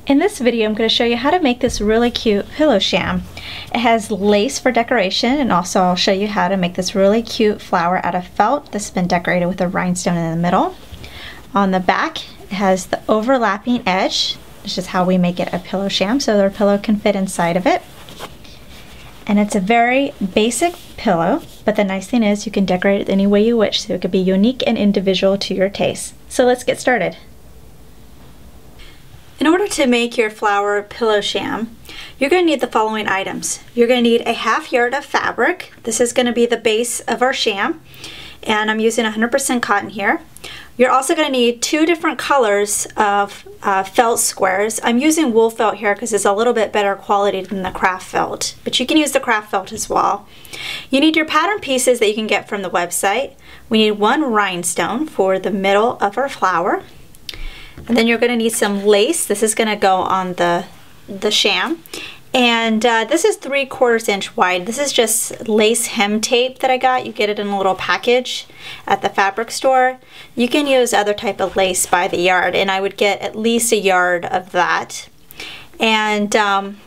In this video, I'm going to show you how to make this really cute pillow sham. It has lace for decoration, and also I'll show you how to make this really cute flower out of felt. This has been decorated with a rhinestone in the middle. On the back, it has the overlapping edge. This is how we make it a pillow sham, so their pillow can fit inside of it. And it's a very basic pillow, but the nice thing is you can decorate it any way you wish, so it could be unique and individual to your taste. So let's get started. In order to make your flower pillow sham, you're going to need the following items. You're going to need a 1/2 yard of fabric. This is going to be the base of our sham, and I'm using 100% cotton here. You're also going to need 2 different colors of felt squares. I'm using wool felt here because it's a little bit better quality than the craft felt, but you can use the craft felt as well. You need your pattern pieces that you can get from the website. We need 1 rhinestone for the middle of our flower. And then you're going to need some lace. This is going to go on the sham. And this is 3/4 inch wide. This is just lace hem tape that I got. You get it in a little package at the fabric store. You can use other type of lace by the yard, and I would get at least 1 yard of that. And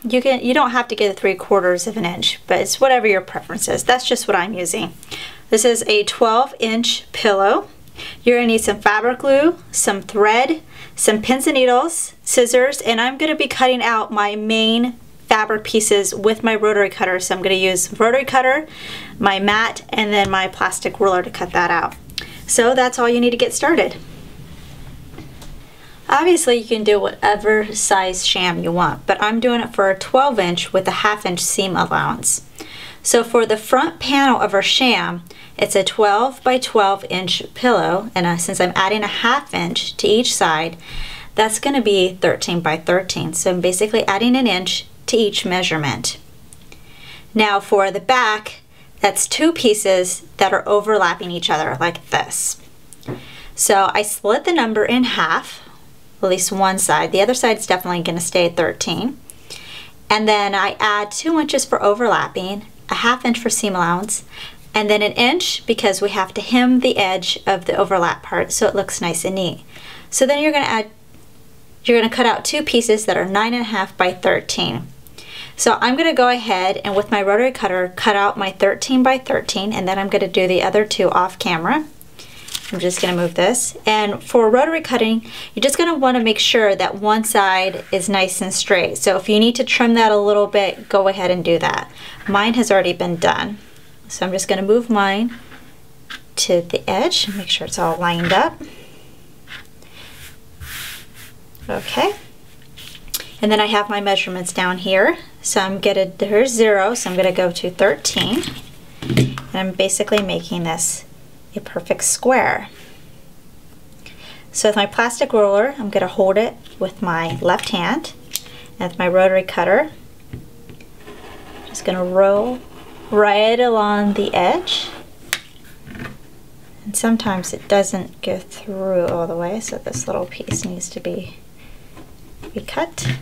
you don't have to get 3/4 inch, but it's whatever your preference is. That's just what I'm using. This is a 12-inch pillow. You're going to need some fabric glue, some thread, some pins and needles, scissors, and I'm going to be cutting out my main fabric pieces with my rotary cutter. So I'm going to use rotary cutter, my mat, and then my plastic ruler to cut that out. So that's all you need to get started. Obviously you can do whatever size sham you want, but I'm doing it for a 12-inch with a 1/2 inch seam allowance. So for the front panel of our sham, it's a 12 by 12 inch pillow, and since I'm adding a 1/2 inch to each side, that's going to be 13 by 13. So I'm basically adding 1 inch to each measurement. Now for the back, that's 2 pieces that are overlapping each other like this. So I split the number in half, at least one side. The other side is definitely going to stay 13. And then I add 2 inches for overlapping, a 1/2 inch for seam allowance, and then 1 inch because we have to hem the edge of the overlap part so it looks nice and neat. So then you're going to cut out 2 pieces that are 9.5 by 13. So I'm going to go ahead and with my rotary cutter cut out my 13 by 13, and then I'm going to do the other 2 off camera. I'm just going to move this. And for rotary cutting, you're just going to want to make sure that one side is nice and straight. So if you need to trim that a little bit, go ahead and do that. Mine has already been done. So I'm just going to move mine to the edge and make sure it's all lined up. Okay. And then I have my measurements down here. So there's 0, so I'm going to go to 13. And I'm basically making this a perfect square. So with my plastic roller, I'm going to hold it with my left hand, and with my rotary cutter, I'm just going to roll right along the edge. And sometimes it doesn't go through all the way, so this little piece needs to be cut.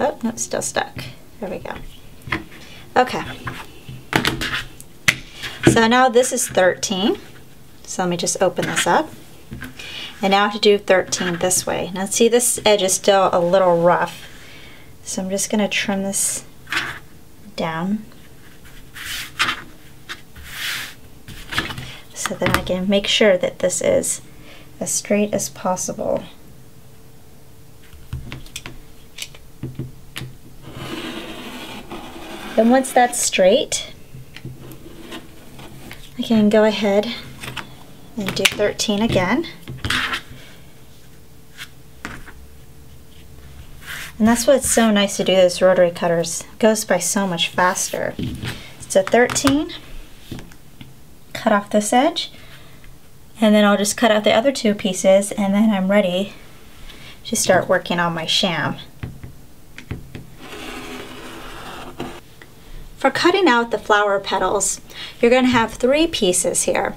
Oh, no, it's still stuck. There we go. Okay. So now this is 13. So let me just open this up. And now I have to do 13 this way. Now see, this edge is still a little rough. So I'm just going to trim this down so that I can make sure that this is as straight as possible. Then once that's straight, I can go ahead and do 13 again. And that's what's so nice to do this rotary cutters. It goes by so much faster. So 13, cut off this edge, and then I'll just cut out the other 2 pieces, and then I'm ready to start working on my sham. For cutting out the flower petals, you're going to have 3 pieces here.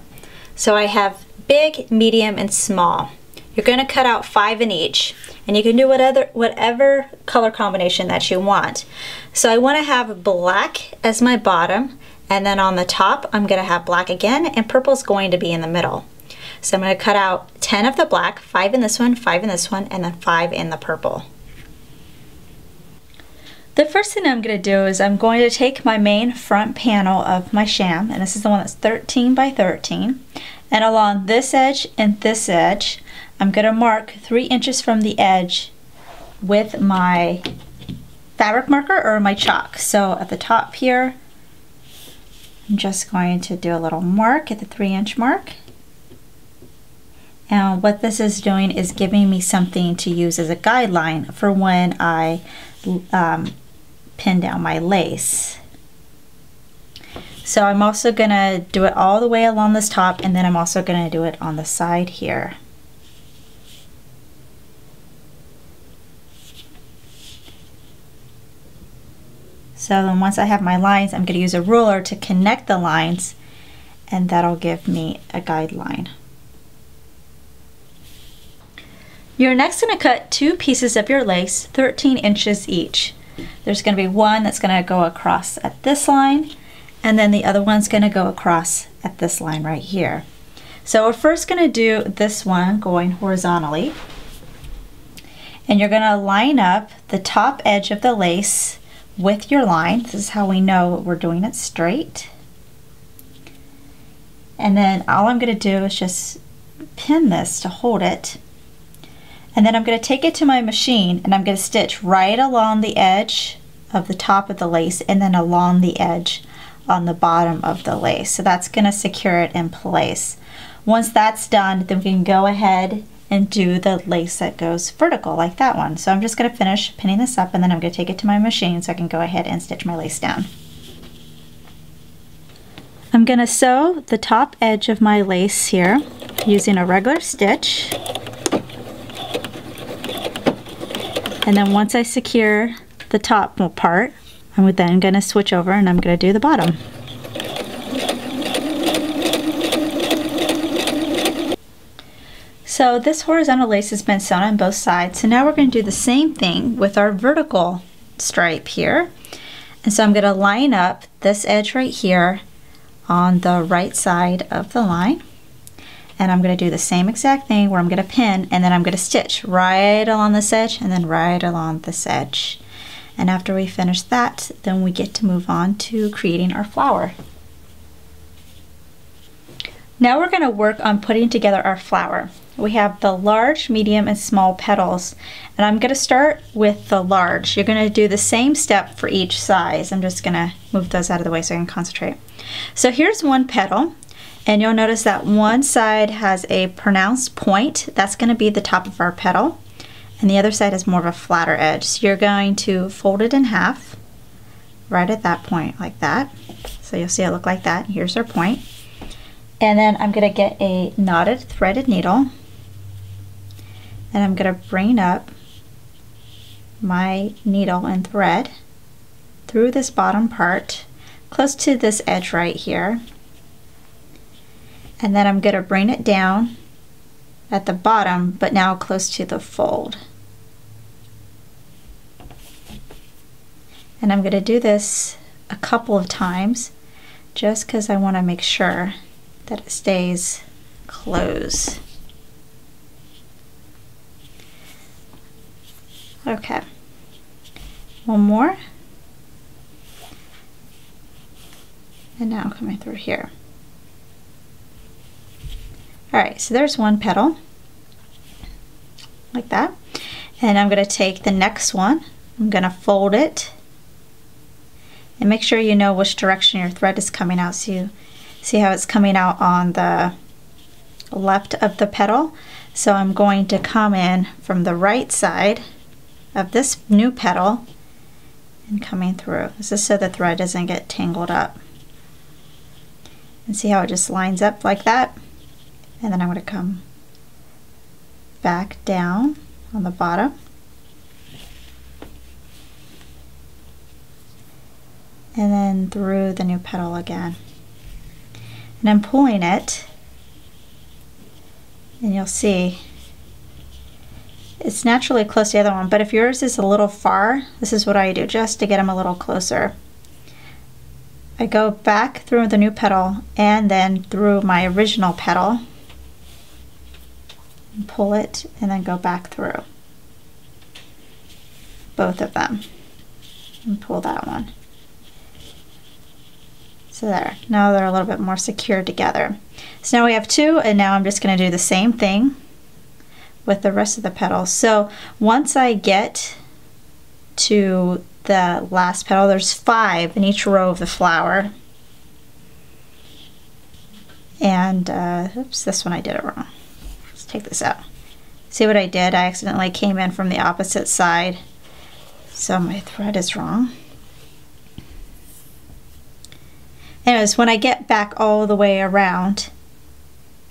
So I have big, medium, and small. You're going to cut out 5 in each, and you can do whatever color combination that you want. So I want to have black as my bottom, and then on the top I'm going to have black again, and purple's going to be in the middle. So I'm going to cut out 10 of the black, 5 in this one, 5 in this one, and then 5 in the purple. The first thing I'm going to do is I'm going to take my main front panel of my sham, and this is the one that's 13 by 13, and along this edge and this edge, I'm going to mark 3 inches from the edge with my fabric marker or my chalk. So at the top here, I'm just going to do a little mark at the 3-inch mark. And what this is doing is giving me something to use as a guideline for when I pin down my lace. So I'm also going to do it all the way along this top, and then I'm also going to do it on the side here. So then once I have my lines, I'm going to use a ruler to connect the lines, and that'll give me a guideline. You're next going to cut 2 pieces of your lace, 13 inches each. There's going to be one that's going to go across at this line, and then the other one's going to go across at this line right here. So we're first going to do this one going horizontally, and you're going to line up the top edge of the lace with your line. This is how we know we're doing it straight. And then all I'm going to do is just pin this to hold it. And then I'm going to take it to my machine, and I'm going to stitch right along the edge of the top of the lace and then along the edge on the bottom of the lace. So that's going to secure it in place. Once that's done, then we can go ahead and do the lace that goes vertical like that one. So I'm just going to finish pinning this up, and then I'm going to take it to my machine so I can go ahead and stitch my lace down. I'm going to sew the top edge of my lace here using a regular stitch. And then once I secure the top part, I'm then going to switch over and I'm going to do the bottom. So this horizontal lace has been sewn on both sides. So now we're going to do the same thing with our vertical stripe here. And so I'm going to line up this edge right here on the right side of the line. And I'm going to do the same exact thing where I'm going to pin, and then I'm going to stitch right along this edge and then right along this edge. And after we finish that, then we get to move on to creating our flower. Now we're going to work on putting together our flower. We have the large, medium, and small petals, and I'm going to start with the large. You're going to do the same step for each size. I'm just going to move those out of the way so I can concentrate. So here's one petal. And you'll notice that one side has a pronounced point. That's going to be the top of our petal. And the other side is more of a flatter edge. So you're going to fold it in half right at that point like that. So you'll see it look like that. Here's our point. And then I'm going to get a knotted threaded needle. And I'm going to bring up my needle and thread through this bottom part close to this edge right here. And then I'm going to bring it down at the bottom, but now close to the fold. And I'm going to do this a couple of times just because I want to make sure that it stays closed. Okay, one more. And now I'm coming through here. Alright, so there's one petal, like that. And I'm going to take the next one, I'm going to fold it, and make sure you know which direction your thread is coming out. So you see how it's coming out on the left of the petal. So I'm going to come in from the right side of this new petal and coming through. This is so the thread doesn't get tangled up. And see how it just lines up like that? And then I'm going to come back down on the bottom. And then through the new petal again. And I'm pulling it, and you'll see it's naturally close to the other one, but if yours is a little far, this is what I do just to get them a little closer. I go back through the new petal and then through my original petal, and pull it, and then go back through both of them. and pull that one. So there, now they're a little bit more secured together. So now we have two, and now I'm just going to do the same thing with the rest of the petals. So once I get to the last petal, there's 5 in each row of the flower. And oops, this one I did it wrong. Let's take this out. See what I did? I accidentally came in from the opposite side, so my thread is wrong. Anyways, when I get back all the way around,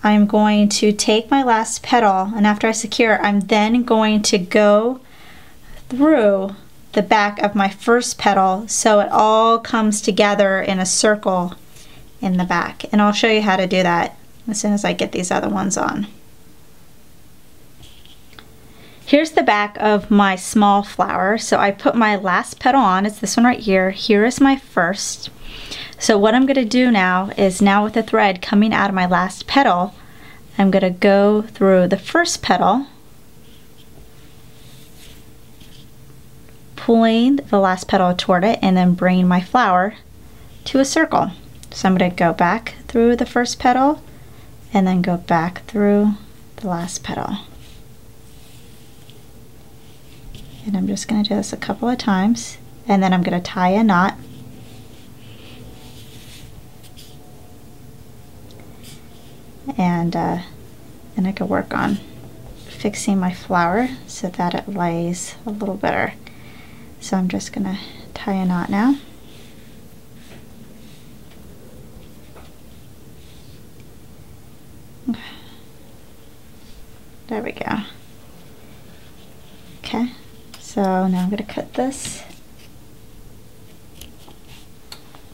I'm going to take my last petal, and after I secure, I'm then going to go through the back of my first petal so it all comes together in a circle in the back. And I'll show you how to do that as soon as I get these other ones on. Here's the back of my small flower. So I put my last petal on, it's this one right here. Here is my first. So what I'm going to do now is, now with the thread coming out of my last petal, I'm going to go through the first petal, pulling the last petal toward it, and then bringing my flower to a circle. So I'm going to go back through the first petal and then go back through the last petal. And I'm just going to do this a couple of times, and then I'm going to tie a knot. And I can work on fixing my flower so that it lays a little better. So I'm just going to tie a knot now. There we go. Okay, so now I'm going to cut this.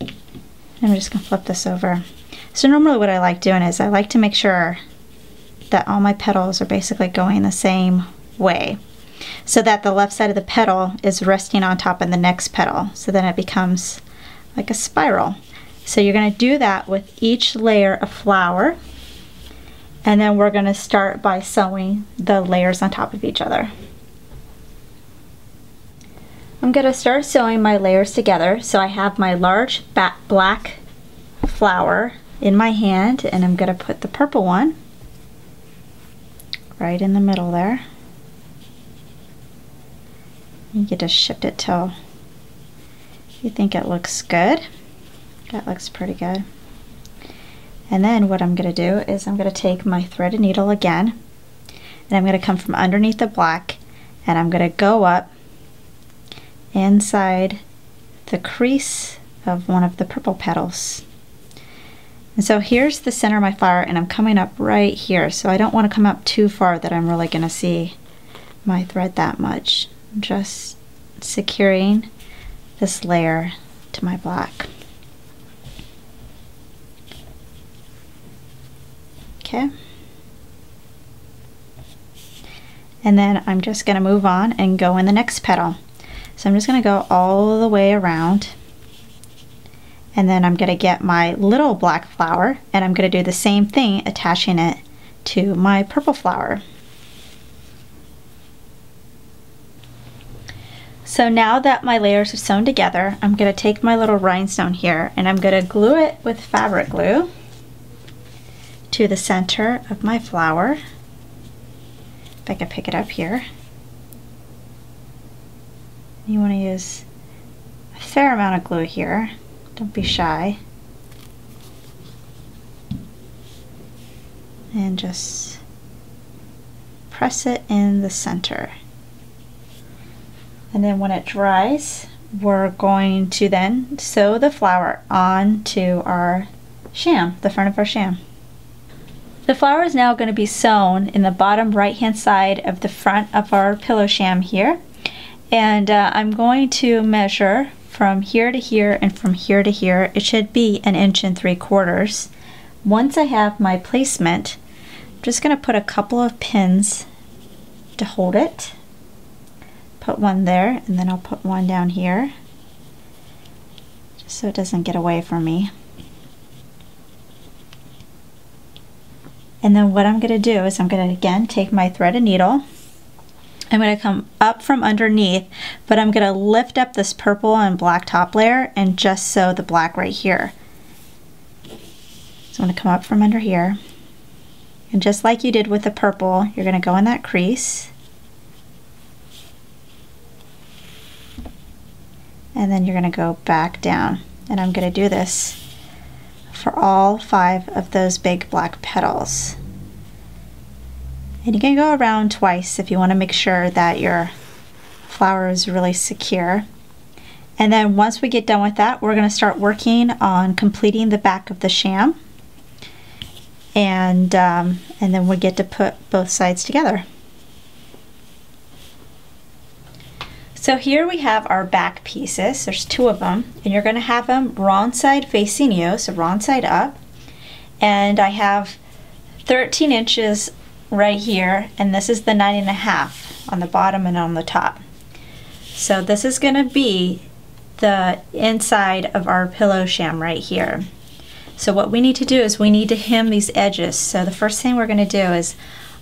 I'm just going to flip this over. So normally what I like doing is I like to make sure that all my petals are basically going the same way, so that the left side of the petal is resting on top of the next petal, so then it becomes like a spiral. So you're going to do that with each layer of flower, and then we're going to start by sewing the layers on top of each other. I'm going to start sewing my layers together. So I have my large black flower in my hand, and I'm going to put the purple one right in the middle there. You can just shift it till you think it looks good. That looks pretty good. And then what I'm going to do is I'm going to take my threaded needle again, and I'm going to come from underneath the black, and I'm going to go up inside the crease of one of the purple petals. And so here's the center of my flower, and I'm coming up right here. So I don't want to come up too far that I'm really going to see my thread that much. I'm just securing this layer to my black. Okay. And then I'm just going to move on and go in the next petal. So I'm just going to go all the way around, and then I'm going to get my little black flower, and I'm going to do the same thing, attaching it to my purple flower. So now that my layers are sewn together, I'm going to take my little rhinestone here, and I'm going to glue it with fabric glue to the center of my flower. If I can pick it up here. You want to use a fair amount of glue here. Don't be shy. And just press it in the center. And then when it dries, we're going to then sew the flower onto our sham, the front of our sham. The flower is now going to be sewn in the bottom right hand side of the front of our pillow sham here. And I'm going to measure from here to here and from here to here. It should be 1 3/4 inches. Once I have my placement, I'm just going to put a couple of pins to hold it. Put one there, and then I'll put one down here, just so it doesn't get away from me. And then what I'm going to do is I'm going to again take my threaded needle, I'm going to come up from underneath, but I'm going to lift up this purple and black top layer and just sew the black right here. So I'm going to come up from under here, and just like you did with the purple, you're going to go in that crease, and then you're going to go back down. And I'm going to do this for all 5 of those big black petals. And you can go around twice if you want to make sure that your flower is really secure. And then once we get done with that, we're going to start working on completing the back of the sham. And then we get to put both sides together. So here we have our back pieces. There's 2 of them, and you're going to have them wrong side facing you, so wrong side up. And I have 13 inches right here, and this is the 9.5 on the bottom and on the top. So this is going to be the inside of our pillow sham right here. So what we need to do is we need to hem these edges. So the first thing we're going to do is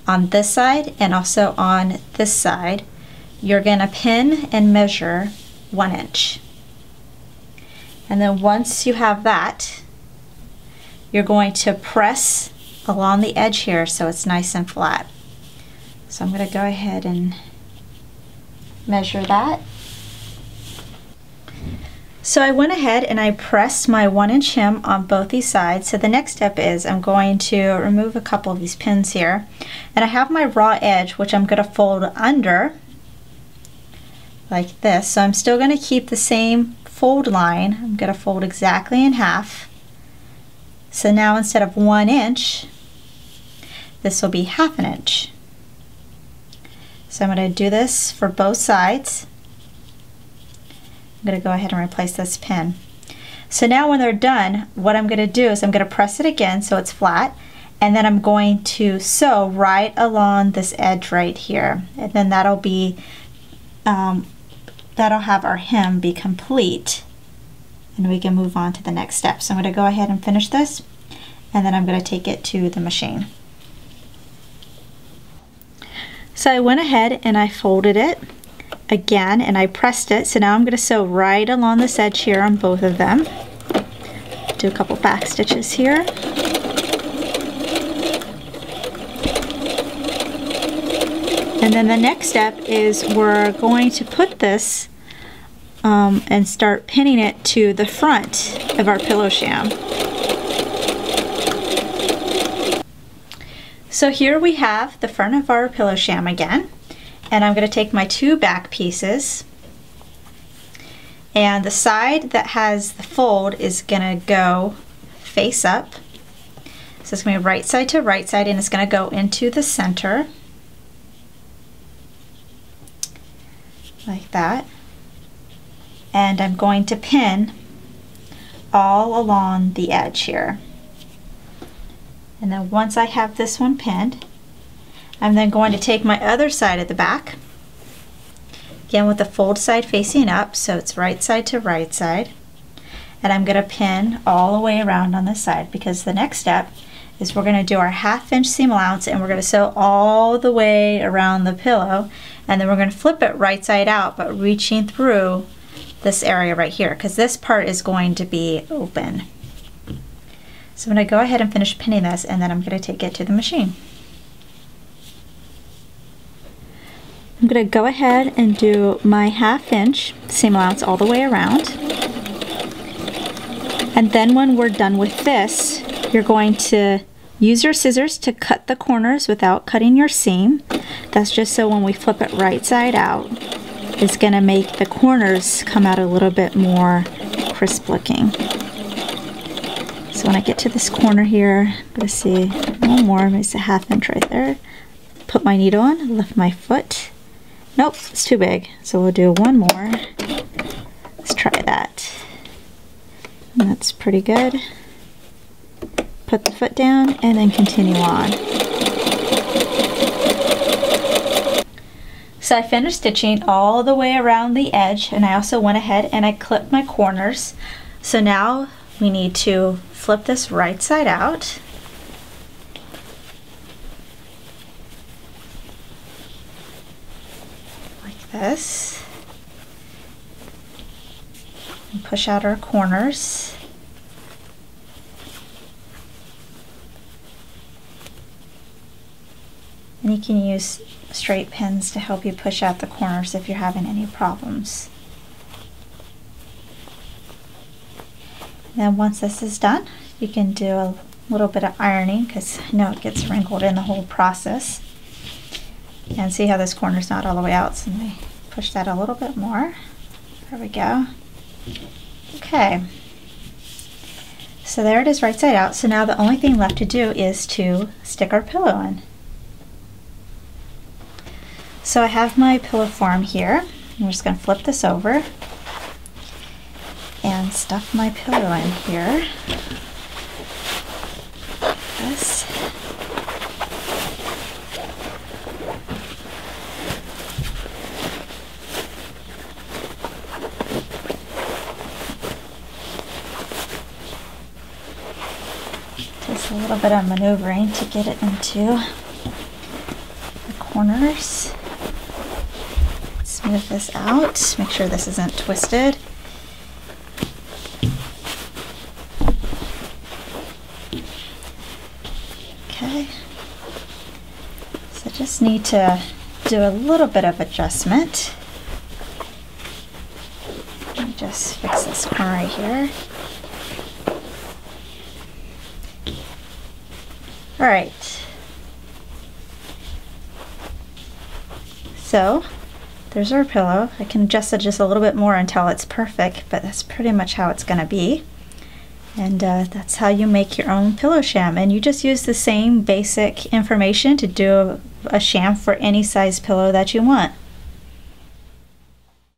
on this side and also on this side, you're going to pin and measure 1 inch. And then once you have that, you're going to press along the edge here so it's nice and flat. So I'm going to go ahead and measure that. So I went ahead and I pressed my 1 inch hem on both these sides. So the next step is I'm going to remove a couple of these pins here. And I have my raw edge, which I'm going to fold under like this. So I'm still going to keep the same fold line. I'm going to fold exactly in half. So now instead of 1 inch, this will be 1/2 inch. So I'm going to do this for both sides. I'm going to go ahead and replace this pin. So now when they're done, what I'm going to do is I'm going to press it again so it's flat, and then I'm going to sew right along this edge right here, and then that'll be that'll have our hem be complete, and we can move on to the next step. So I'm going to go ahead and finish this, and then I'm going to take it to the machine. So I went ahead and I folded it again and I pressed it. So now I'm going to sew right along this edge here on both of them. Do a couple back stitches here. And then the next step is we're going to put this and start pinning it to the front of our pillow sham. So here we have the front of our pillow sham again, and I'm going to take my 2 back pieces, and the side that has the fold is going to go face up. So it's going to be right side to right side, and it's going to go into the center like that. And I'm going to pin all along the edge here. And then once I have this one pinned, I'm then going to take my other side of the back, again with the fold side facing up, so it's right side to right side, and I'm going to pin all the way around on this side, because the next step is we're going to do our 1/2 inch seam allowance, and we're going to sew all the way around the pillow, and then we're going to flip it right side out, but reaching through this area right here, because this part is going to be open. So I'm going to go ahead and finish pinning this, and then I'm going to take it to the machine. I'm going to go ahead and do my 1/2 inch seam allowance all the way around. And then when we're done with this, you're going to use your scissors to cut the corners without cutting your seam. That's just so when we flip it right side out, it's going to make the corners come out a little bit more crisp looking. So when I get to this corner here, I'm going to see one more, maybe it's a 1/2 inch right there. Put my needle on, lift my foot. Nope, it's too big. So we'll do one more. Let's try that. And that's pretty good. Put the foot down and then continue on. So I finished stitching all the way around the edge, and I also went ahead and I clipped my corners. So now we need to flip this right side out. this and push out our corners. And you can use straight pins to help you push out the corners if you're having any problems. Then once this is done, you can do a little bit of ironing because I know it gets wrinkled in the whole process. And see how this corner's not all the way out, so let me push that a little bit more. There we go. Okay. So there it is right side out. So now the only thing left to do is to stick our pillow in. So I have my pillow form here. I'm just going to flip this over and stuff my pillow in here. This. Takes a little bit of maneuvering to get it into the corners. Smooth this out, make sure this isn't twisted. Okay, so just need to do a little bit of adjustment. Let me just fix this corner right here. All right, so there's our pillow. I can adjust it just a little bit more until it's perfect, but that's pretty much how it's going to be. And that's how you make your own pillow sham. And you just use the same basic information to do a sham for any size pillow that you want.